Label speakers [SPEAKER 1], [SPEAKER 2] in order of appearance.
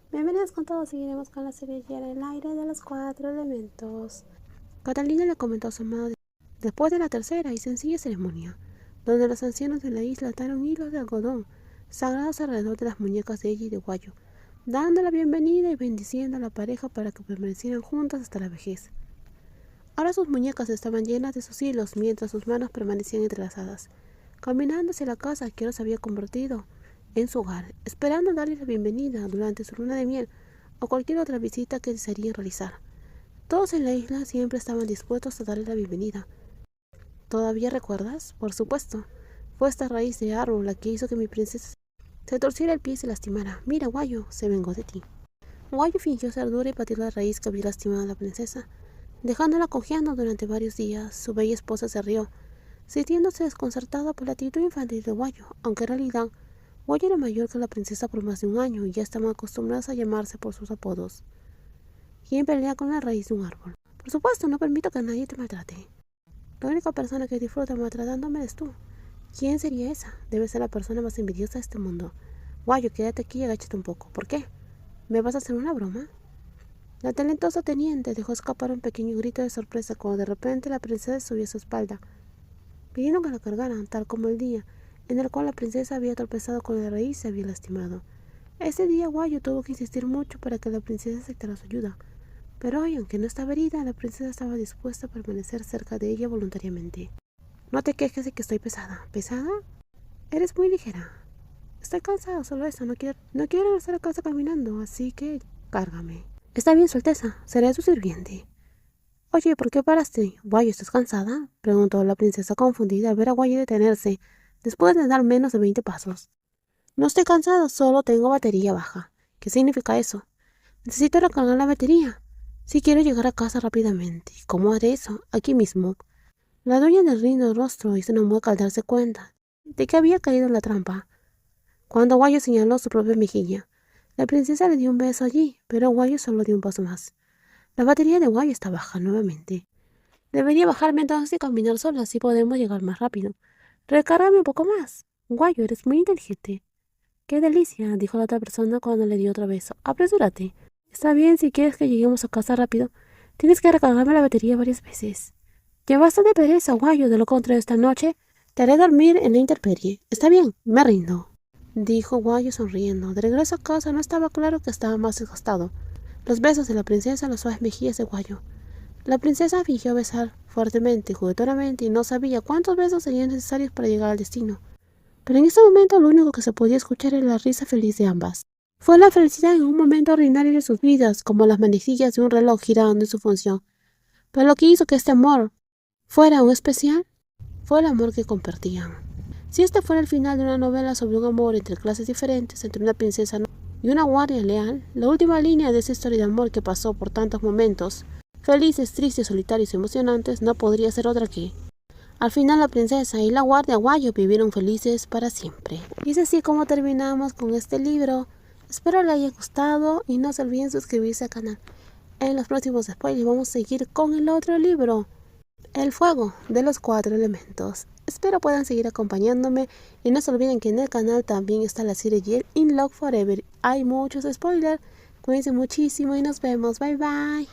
[SPEAKER 1] Bienvenidos con todos, seguiremos con la serie Hielo en el aire de los 4 elementos. Catalina le comentó a su madre después de la tercera y sencilla ceremonia, donde los ancianos de la isla ataron hilos de algodón sagrados alrededor de las muñecas de ella y de Guayo, dando la bienvenida y bendiciendo a la pareja para que permanecieran juntas hasta la vejez. Ahora sus muñecas estaban llenas de sus hilos mientras sus manos permanecían entrelazadas, caminando hacia la casa que ahora se había convertido en su hogar, esperando darles la bienvenida durante su luna de miel o cualquier otra visita que desearían realizar. Todos en la isla siempre estaban dispuestos a darle la bienvenida. ¿Todavía recuerdas? Por supuesto. Fue esta raíz de árbol la que hizo que mi princesa se torciera el pie y se lastimara. Mira, Guayo, se vengó de ti. Guayo fingió ser dura y pateó la raíz que había lastimado a la princesa, dejándola cojeando durante varios días. Su bella esposa se rió, sintiéndose desconcertada por la actitud infantil de Guayo, aunque en realidad Guayo era mayor que la princesa por más de un año y ya estaban acostumbrados a llamarse por sus apodos. ¿Quién pelea con la raíz de un árbol? Por supuesto, no permito que nadie te maltrate. La única persona que disfruta maltratándome eres tú. ¿Quién sería esa? Debe ser la persona más envidiosa de este mundo. Guayo, quédate aquí y agáchate un poco. ¿Por qué? ¿Me vas a hacer una broma? La talentosa teniente dejó escapar un pequeño grito de sorpresa cuando de repente la princesa subió a su espalda, pidiendo que la cargaran, tal como el día en el cual la princesa había tropezado con la raíz y se había lastimado. Ese día Guayo tuvo que insistir mucho para que la princesa aceptara su ayuda, pero hoy, aunque no estaba herida, la princesa estaba dispuesta a permanecer cerca de ella voluntariamente. No te quejes de que estoy pesada. ¿Pesada? Eres muy ligera. Estoy cansada, solo eso. No quiero regresar a casa caminando, así que cárgame. Está bien, Su Alteza. Seré su sirviente. Oye, ¿por qué paraste? Guayo, ¿estás cansada? Preguntó la princesa confundida al ver a Guayo detenerse después de dar menos de 20 pasos. No estoy cansada, solo tengo batería baja. ¿Qué significa eso? Necesito recargar la batería si quiero llegar a casa rápidamente. ¿Cómo haré eso? Aquí mismo. La dueña del lindo rostro hizo una mueca al darse cuenta de que había caído en la trampa. Cuando Guayo señaló su propia mejilla, la princesa le dio un beso allí, pero Guayo solo dio un paso más. La batería de Guayo está baja nuevamente. Debería bajarme entonces y caminar sola, así podemos llegar más rápido. Recárgame un poco más. Guayo, eres muy inteligente. ¡Qué delicia!, dijo la otra persona cuando le dio otro beso. Apresúrate. Está bien si quieres que lleguemos a casa rápido. Tienes que recargarme la batería varias veces. Ya basta de pereza, Guayo, de lo contrario esta noche te haré dormir en la intemperie. Está bien, me rindo, dijo Guayo sonriendo. De regreso a casa no estaba claro que estaba más desgastado. Los besos de la princesa en las suaves mejillas de Guayo. La princesa fingió besar fuertemente, juguetonamente, y no sabía cuántos besos serían necesarios para llegar al destino. Pero en ese momento lo único que se podía escuchar era la risa feliz de ambas. Fue la felicidad en un momento ordinario de sus vidas, como las manecillas de un reloj girando en su función. Pero lo que hizo que este amor fuera un especial fue el amor que compartían. Si este fuera el final de una novela sobre un amor entre clases diferentes, entre una princesa y una guardia leal, la última línea de esa historia de amor que pasó por tantos momentos, felices, tristes, solitarios y emocionantes, no podría ser otra que: al final la princesa y la guardia Guayo vivieron felices para siempre. Y es así como terminamos con este libro. Espero les haya gustado y no se olviden suscribirse al canal. En los próximos spoilers vamos a seguir con el otro libro, El fuego de los 4 elementos. Espero puedan seguir acompañándome y no se olviden que en el canal también está la serie Yell in Love Forever. Hay muchos spoilers. Cuídense muchísimo y nos vemos. Bye bye.